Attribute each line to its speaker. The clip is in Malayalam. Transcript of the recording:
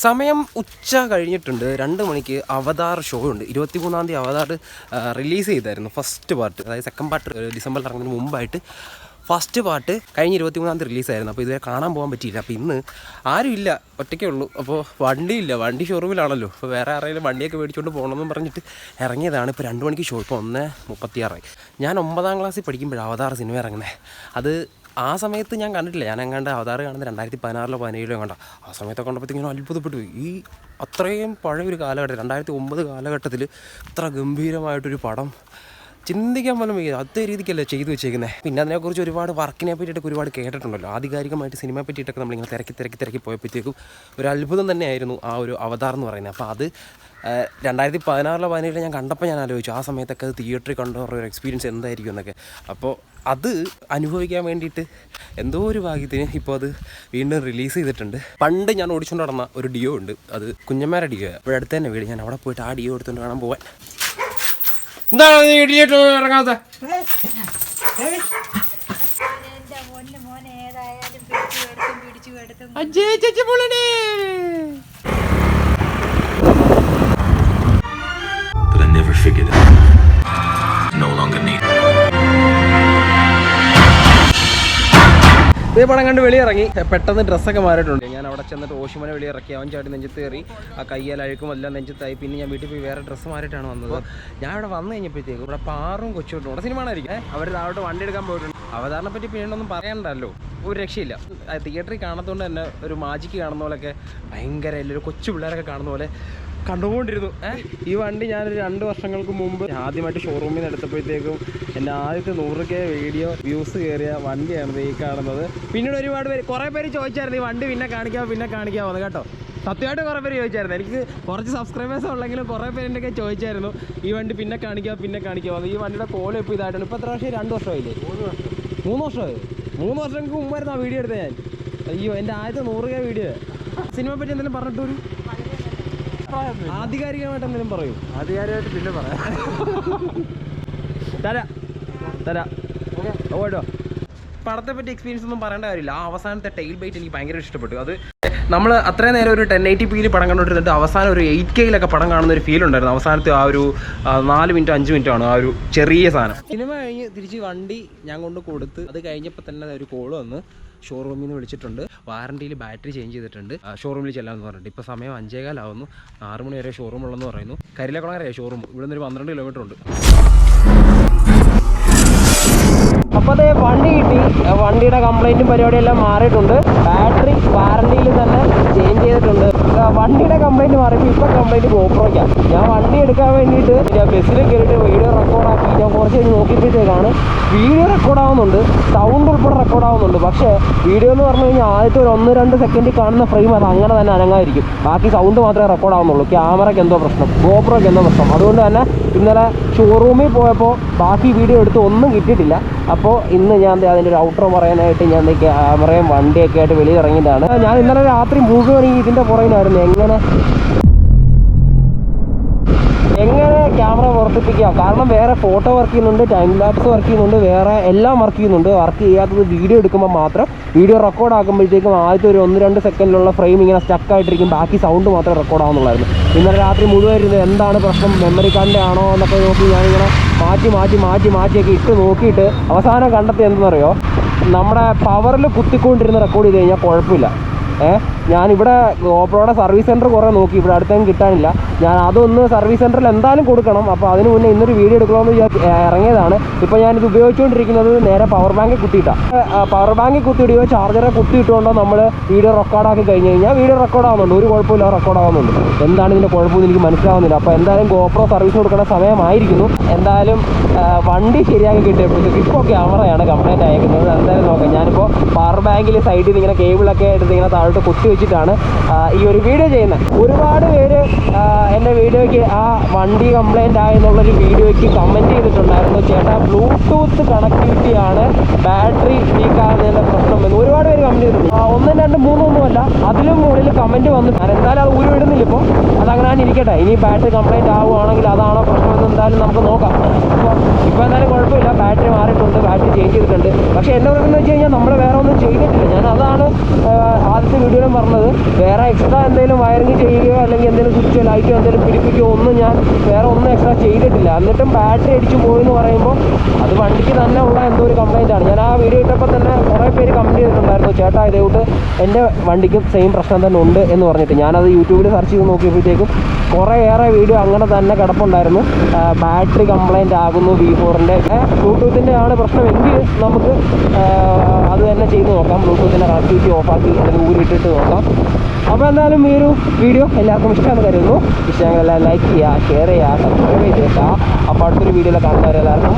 Speaker 1: സമയം ഉച്ച കഴിഞ്ഞിട്ടുണ്ട്. 2 മണിക്ക് അവതാർ ഷോ ഉണ്ട്. 23-ാം തീയതി അവതാർ റിലീസ് ചെയ്തായിരുന്നു ഫസ്റ്റ് പാർട്ട്. അതായത് സെക്കൻഡ് പാർട്ട് ഡിസംബറിൽ ഇറങ്ങുന്നതിന് മുമ്പായിട്ട് ഫസ്റ്റ് പാർട്ട് കഴിഞ്ഞ് 23-ാം തീയതി റിലീസായിരുന്നു. അപ്പോൾ ഇതുവരെ കാണാൻ പോകാൻ പറ്റിയില്ല. അപ്പോൾ ഇന്ന് ആരും ഇല്ല, ഒറ്റയ്ക്കേ ഉള്ളൂ. അപ്പോൾ വണ്ടിയില്ല, വണ്ടി ഷോറൂമിലാണല്ലോ. അപ്പോൾ വേറെ ആരെങ്കിലും വണ്ടിയൊക്കെ മേടിച്ചുകൊണ്ട് പോകണമെന്ന് പറഞ്ഞിട്ട് ഇറങ്ങിയതാണ്. ഇപ്പോൾ 2 മണിക്ക് ഷോ, ഇപ്പോൾ 1:36. ഞാൻ 9ാം ക്ലാസ്സിൽ പഠിക്കുമ്പോഴാണ് അവതാർ സിനിമ ഇറങ്ങുന്നത്. അത് ആ സമയത്ത് ഞാൻ കണ്ടിട്ടില്ല. ഞാൻ എങ്ങാണ്ട് അവതാർ കാണുന്നത് 2016-ലോ 2017-ലോ കണ്ട. ആ സമയത്തൊക്കെ കണ്ടപ്പോഴത്തേക്കും ഇങ്ങനെ അത്ഭുതപ്പെട്ടു. ഈ അത്രയും പഴയൊരു കാലഘട്ടം, 2009 കാലഘട്ടത്തിൽ ഇത്ര ഗംഭീരമായിട്ടൊരു പടം ചിന്തിക്കാൻ പോലും വയ്യ. അതേ രീതിക്കല്ലേ ചെയ്തു വെച്ചേക്കുന്നത്. പിന്നെ അതിനെക്കുറിച്ച് ഒരുപാട് വർക്കിനെ പറ്റിയിട്ടൊക്കെ ഒരുപാട് കേട്ടിട്ടുണ്ടല്ലോ. ആധികാരികമായിട്ട് സിനിമയെ പറ്റിയിട്ടൊക്കെ നമ്മളിങ്ങനെ തിരക്കി പോയപ്പോഴത്തേക്കും ഒരു അത്ഭുതം തന്നെയായിരുന്നു ആ ഒരു അവതാർ എന്ന് പറയുന്നത്. അപ്പോൾ അത് 2016-ലോ 2017-ലോ ഞാൻ കണ്ടപ്പോൾ ഞാൻ ആലോചിച്ചു, ആ സമയത്തൊക്കെ അത് തിയേറ്ററിൽ കണ്ടുള്ള ഒരു എക്സ്പീരിയൻസ് എന്തായിരിക്കും എന്നൊക്കെ. അപ്പോൾ അത് അനുഭവിക്കാൻ വേണ്ടിയിട്ട് എന്തോ ഒരു ഭാഗ്യത്തിന് ഇപ്പോൾ അത് വീണ്ടും റിലീസ് ചെയ്തിട്ടുണ്ട്. പണ്ട് ഞാൻ ഓടിച്ചുകൊണ്ട് നടന്ന ഒരു ഡിയോ ഉണ്ട്, അത് കുഞ്ഞമ്മേരെ ഡിയോ. അപ്പോൾ അടുത്ത് തന്നെ വീട്, ഞാൻ അവിടെ പോയിട്ട് ആ ഡിയോ എടുത്തുകൊണ്ട് കാണാൻ പോവാൻ. എന്താണ് ഇടിയിട്ട് ഇറങ്ങാത്ത? ഇതേ പടം കണ്ട് വെളിയിറങ്ങി. പെട്ടെന്ന് ഡ്രസ്സൊക്കെ മാറിയിട്ടുണ്ട്. ഞാൻ അവിടെ ചെന്നിട്ട് ഓഷിമനെ വെളിയിറക്കി. അവൻ ചാടി നെഞ്ചത്ത് കയറി. ആ കയ്യാൽ അഴുക്കും എല്ലാം നെഞ്ചത്തായി. പിന്നെ ഞാൻ വീട്ടിൽ പോയി വേറെ ഡ്രസ്സ് മാറിയിട്ടാണ് വന്നത്. ഞാൻ ഇവിടെ വന്നു കഴിഞ്ഞപ്പോഴത്തേക്കും ഇവിടെ പാറും കൊച്ചുകൊണ്ടും ഇവിടെ സിനിമ ആയിരിക്കും. അവർ അവിടെ വണ്ടി എടുക്കാൻ പോയിട്ടുണ്ട്. അവതാറിനെ പറ്റി പിന്നീടൊന്നും പറയണ്ടല്ലോ, ഒരു രക്ഷയില്ല. തിയേറ്ററിൽ കാണുന്നതുകൊണ്ട് തന്നെ ഒരു മാജിക്ക് കാണുന്ന പോലെയൊക്കെ ഭയങ്കര എല്ലാവരും കൊച്ചു പിള്ളേരൊക്കെ കാണുന്ന പോലെ കണ്ടുകൊണ്ടിരുന്നു. ഈ വണ്ടി ഞാനൊരു 2 വർഷങ്ങൾക്ക് മുമ്പ് ആദ്യമായിട്ട് ഷോറൂമിൽ നിന്ന് എടുത്തപ്പോഴത്തേക്കും എൻ്റെ ആദ്യത്തെ 100K വീഡിയോ വ്യൂസ് കയറിയ വണ്ടിയാണ് ഈ കാണുന്നത്. പിന്നീട് ഒരുപാട് പേര്, കുറേ പേര് ചോദിച്ചായിരുന്നു ഈ വണ്ടി പിന്നെ കാണിക്കാമെന്ന് കേട്ടോ. സത്യമായിട്ട് കുറേ പേര് ചോദിച്ചായിരുന്നു. എനിക്ക് കുറച്ച് സബ്സ്ക്രൈബേഴ്സ് ഉള്ളെങ്കിലും കുറേ പേരിൻ്റെയൊക്കെ ചോദിച്ചായിരുന്നു ഈ വണ്ടി പിന്നെ കാണിക്കാമെന്ന്. ഈ വണ്ടിയുടെ കോലം ഇപ്പോൾ ഇതായിട്ടുണ്ട്. ഇപ്പോൾ എത്ര വർഷം? 2 വർഷമായില്ലേ? 3 വർഷമായി. 3 വർഷങ്ങൾക്ക് മുമ്പായിരുന്നു ആ വീഡിയോ എടുത്തത് ഞാൻ. അയ്യോ, എൻ്റെ ആദ്യത്തെ 100K വീഡിയോ. സിനിമയെ പറ്റി എന്തെങ്കിലും പറഞ്ഞിട്ടൊരു ആധികാരികമായിട്ട് എന്തെങ്കിലും പറയൂ? ആധികാരികമായിട്ട് പിന്നെ പറയാം. തരാം ഓടോ. പടത്തെ പറ്റി എക്സ്പീരിയൻസ് ഒന്നും പറയേണ്ട കാര്യമില്ല. ആ അവസാനത്തെ ടെയിൽ ബൈറ്റ് എനിക്ക് ഭയങ്കര ഇഷ്ടപ്പെട്ടു. അത് നമ്മൾ അത്രയും നേരം ഒരു 1080p പടം കണ്ടുകൊണ്ടിരുന്നിട്ട് അവസാനം ഒരു 8Kയിലൊക്കെ പടം കാണുന്ന ഒരു ഫീൽ ഉണ്ടായിരുന്നു. അവസാനത്തെ ആ ഒരു 4 മിനിറ്റ് 5 മിനിറ്റ് ആണ് ആ ഒരു ചെറിയ സാധനം. സിനിമ കഴിഞ്ഞ് തിരിച്ച് വണ്ടി ഞാൻ കൊണ്ട് കൊടുത്ത് അത് കഴിഞ്ഞപ്പോൾ തന്നെ ഒരു കോള് വന്ന് ഷോറൂമിൽ നിന്ന് വിളിച്ചിട്ടുണ്ട്. വാറണ്ടിയിൽ ബാറ്ററി ചേഞ്ച് ചെയ്തിട്ടുണ്ട്, ഷോറൂമിൽ ചെല്ലാമെന്ന് പറഞ്ഞിട്ട്. ഇപ്പോൾ സമയം 5:15 ആവുന്നു. 6 മണി വരെ ഷോറൂം ഉള്ളതെന്ന് പറയുന്നു. കരിലക്കുളങ്ങരയാണ് ഷോറൂം. ഇവിടെ നിന്ന് ഒരു 12 കിലോമീറ്റർ ഉണ്ട്. അപ്പോൾ അതേ വണ്ടി കിട്ടി. വണ്ടിയുടെ കംപ്ലൈൻറ്റും പരിപാടിയെല്ലാം മാറിയിട്ടുണ്ട്. ബാറ്ററി വാറണ്ടിയിൽ തന്നെ ചേഞ്ച് ചെയ്തിട്ടുണ്ട്. വണ്ടിയുടെ കംപ്ലൈൻറ്റ് മാറിയപ്പോൾ ഇപ്പോൾ കംപ്ലൈൻറ്റ് ഗോപ്രോയ്ക്കാണ്. ഞാൻ വണ്ടി എടുക്കാൻ വേണ്ടിയിട്ട് ഞാൻ ബസ്സിൽ കയറിയിട്ട് വീഡിയോ റെക്കോർഡാക്കി. ഞാൻ കുറച്ച് കഴിഞ്ഞ് നോക്കിയപ്പോഴത്തേക്കാണ് വീഡിയോ റെക്കോർഡാവുന്നുണ്ട്, സൗണ്ട് ഉൾപ്പെടെ റെക്കോർഡാവുന്നുണ്ട്. പക്ഷേ വീഡിയോ എന്ന് പറഞ്ഞു കഴിഞ്ഞാൽ ആദ്യത്തെ ഒരു 1-2 സെക്കൻഡ് കാണുന്ന ഫ്രെയിം അത് അങ്ങനെ തന്നെ അനങ്ങാതിരിക്കും. ബാക്കി സൗണ്ട് മാത്രമേ റെക്കോർഡാവുന്നുള്ളൂ. ക്യാമറയ്ക്ക് എന്തോ പ്രശ്നം, ഗോപ്രോയ്ക്ക് എന്തോ പ്രശ്നം. അതുകൊണ്ട് തന്നെ ഇന്നലെ ഷോറൂമിൽ പോയപ്പോൾ ബാക്കി വീഡിയോ എടുത്ത് ഒന്നും കിട്ടിയിട്ടില്ല. അപ്പോൾ ഇന്ന് ഞാൻ അതിൻ്റെ ഒരു ഔട്ടർ പറയാനായിട്ട് ഞാൻ ക്യാമറയും വണ്ടിയൊക്കെ ആയിട്ട് വെളിയിൽ ഇറങ്ങിയതാണ്. ഞാൻ ഇന്നലെ രാത്രി മുഴുവൻ ഇതിൻ്റെ പുറകിലായിരുന്നു. എങ്ങനെ ക്യാമറ വർദ്ധിപ്പിക്കാം. കാരണം വേറെ ഫോട്ടോ വർക്ക് ചെയ്യുന്നുണ്ട്, ടൈം ലാപ്സ് വർക്ക് ചെയ്യുന്നുണ്ട്, വേറെ എല്ലാം വർക്ക് ചെയ്യുന്നുണ്ട്. വർക്ക് ചെയ്യാത്തത് വീഡിയോ എടുക്കുമ്പോൾ മാത്രം. വീഡിയോ റെക്കോർഡ് ആക്കുമ്പോഴത്തേക്കും ആദ്യത്തെ ഒരു 1-2 സെക്കൻഡിലുള്ള ഫ്രെയിം ഇങ്ങനെ സ്റ്റക്കായിട്ടിരിക്കും. ബാക്കി സൗണ്ട് മാത്രമേ റെക്കോർഡ് ആവുന്നുള്ളായിരുന്നു. ഇന്നലെ രാത്രി മുഴുവൻ ഇരുന്ന് എന്താണ് പ്രശ്നം, മെമ്മറി കാർഡിൻ്റെ ആണോ എന്നൊക്കെ നോക്കി ഞാനിങ്ങനെ മാറ്റിയൊക്കെ ഇട്ട് നോക്കിയിട്ട് അവസാനം കണ്ടെത്തി എന്തെന്നറിയോ, നമ്മുടെ പവറിൽ കുത്തിക്കൊണ്ടിരുന്ന് റെക്കോർഡ് ചെയ്ത് കഴിഞ്ഞാൽ കുഴപ്പമില്ല. ഞാനിവിടെ ഗോപ്രോയുടെ സർവീസ് സെൻറ്റർ കുറേ നോക്കി, ഇവിടെ അടുത്തൊന്നും കിട്ടാനില്ല. ഞാൻ അതൊന്ന് സർവീസ് സെൻറ്ററിൽ എന്തായാലും കൊടുക്കണം. അപ്പോൾ അതിന് മുന്നേ ഇന്നൊരു വീഡിയോ എടുക്കണമെന്ന് ഇറങ്ങിയതാണ്. ഇപ്പോൾ ഞാനിത് ഉപയോഗിച്ചുകൊണ്ടിരിക്കുന്നത് നേരെ പവർ ബാങ്കിൽ കുത്തിയിട്ടാണ്. പവർ ബാങ്കിൽ കുത്തിയിടുകയോ ചാർജറെ കുത്തിയിട്ടുകൊണ്ടോ നമ്മൾ വീഡിയോ റെക്കോർഡാക്കി കഴിഞ്ഞ് കഴിഞ്ഞാൽ വീഡിയോ റെക്കോർഡ് ആവുന്നുണ്ട്. ഒരു കുഴപ്പമില്ല, റെക്കോർഡ് ആവുന്നുണ്ട്. എന്താണ് ഇതിൻ്റെ കുഴപ്പമെന്ന് എനിക്ക് മനസ്സിലാവുന്നില്ല. അപ്പോൾ എന്തായാലും ഗോപ്രോ സർവീസ് കൊടുക്കേണ്ട സമയമായിരിക്കുന്നു. എന്തായാലും വണ്ടി ശരിയാക്കി കിട്ടിയപ്പോഴത്തേക്ക് ഇപ്പോൾ ക്യാമറയാണ് കംപ്ലൈൻറ്റ് അയക്കുന്നത്. എന്തായാലും നോക്കാം. ഞാനിപ്പോൾ പവർ ബാങ്കിൽ സൈഡിൽ നിന്ന് ഇങ്ങനെ കേബിളൊക്കെ എടുത്ത് ഇങ്ങനെ താഴോട്ട് കുത്തി വെച്ചിട്ടാണ് ഈ ഒരു വീഡിയോ ചെയ്യുന്നത്. ഒരുപാട് പേര് എൻ്റെ വീഡിയോയ്ക്ക് ആ വണ്ടി കംപ്ലൈൻ്റ് ആയെന്നുള്ളൊരു വീഡിയോയ്ക്ക് കമൻറ്റ് ചെയ്തിട്ടുണ്ടായിരുന്നു. ചേട്ടാ ബ്ലൂടൂത്ത് കണക്ടിവിറ്റിയാണ് ബാറ്ററി ലീക്കാകുന്നതിൻ്റെ പ്രശ്നം എന്ന് ഒരുപാട് പേര് കമൻറ്റ് ചെയ്തിട്ടുണ്ട്. 1, 2, 3 ഒന്നുമല്ല, അതിലും മുകളിൽ കമൻറ്റ് വന്നു. ഞാൻ എന്തായാലും അത് ഉരുവിടുന്നില്ല. ഇപ്പോൾ അതങ്ങനെ ഇരിക്കട്ടെ. ഇനി ബാറ്ററി കംപ്ലൈൻറ്റ് ആവുകയാണെങ്കിൽ അതാണോ പ്രശ്നമെന്ന് എന്തായാലും നമുക്ക് നോക്കാം. ഇപ്പോൾ എന്തായാലും കുഴപ്പമില്ല, ബാറ്ററി മാറിയിട്ടുണ്ട്, ബാറ്ററി ചേഞ്ച് ചെയ്തിട്ടുണ്ട്. പക്ഷേ എൻ്റെ പ്രശ്നം എന്ന് വെച്ച് കഴിഞ്ഞാൽ നമ്മൾ വേറെ ഒന്നും ചെയ്തിട്ടില്ല. ഞാൻ അതാണ് ആദ്യത്തെ വീഡിയോയിലും പറഞ്ഞത്. വേറെ എക്സ്ട്രാ എന്തെങ്കിലും വയറിങ് ചെയ്യുകയോ അല്ലെങ്കിൽ എന്തെങ്കിലും സ്വിച്ചോ ലൈറ്റോ എന്തെങ്കിലും പിടിപ്പിക്കുകയോ ഒന്നും ഞാൻ വേറെ ഒന്നും എക്സ്ട്രാ ചെയ്തിട്ടില്ല. എന്നിട്ടും ബാറ്ററി അടിച്ചു പോയി എന്ന് പറയുമ്പോൾ അത് വണ്ടിക്ക് തന്നെ ഉള്ള എന്തോ ഒരു കംപ്ലൈൻ്റ് ആണ്. ഞാൻ ആ വീഡിയോ ഇട്ടപ്പോൾ തന്നെ കുറേ പേര് കമൻറ്റ് ചെയ്തിട്ടുണ്ടായിരുന്നു, ചേട്ടാ ഇതേകൂട്ട് എൻ്റെ വണ്ടിക്കും സെയിം പ്രശ്നം തന്നെ ഉണ്ട് എന്ന് പറഞ്ഞിട്ട്. ഞാനത് യൂട്യൂബിൽ സെർച്ച് ചെയ്ത് നോക്കിയപ്പോഴത്തേക്കും കുറേയേറെ വീഡിയോ അങ്ങനെ തന്നെ കിടപ്പുണ്ടായിരുന്നു. ബാറ്ററി കംപ്ലൈൻ്റ് ആകുന്നു V4-ൻ്റെ. ബ്ലൂടൂത്തിൻ്റെ ആണ് പ്രശ്നമെങ്കിൽ നമുക്ക് അത് തന്നെ ചെയ്ത് നോക്കാം. ബ്ലൂടൂത്തിൻ്റെ കണക്ടിവിറ്റി ഓഫാക്കി അല്ലെങ്കിൽ ഊരിട്ടിട്ട് നോക്കാം. അപ്പോൾ എന്തായാലും ഈ ഒരു വീഡിയോ എല്ലാവർക്കും ഇഷ്ടമെന്ന് കരുതുന്നു. ഇഷ്ടമെല്ലാം ലൈക്ക് ചെയ്യുക, ഷെയർ ചെയ്യുക, സബ്സ്ക്രൈബ് ചെയ്തേക്കുക. അപ്പോൾ അടുത്തൊരു വീഡിയോയിൽ കാണുന്നവരെല്ലാവർക്കും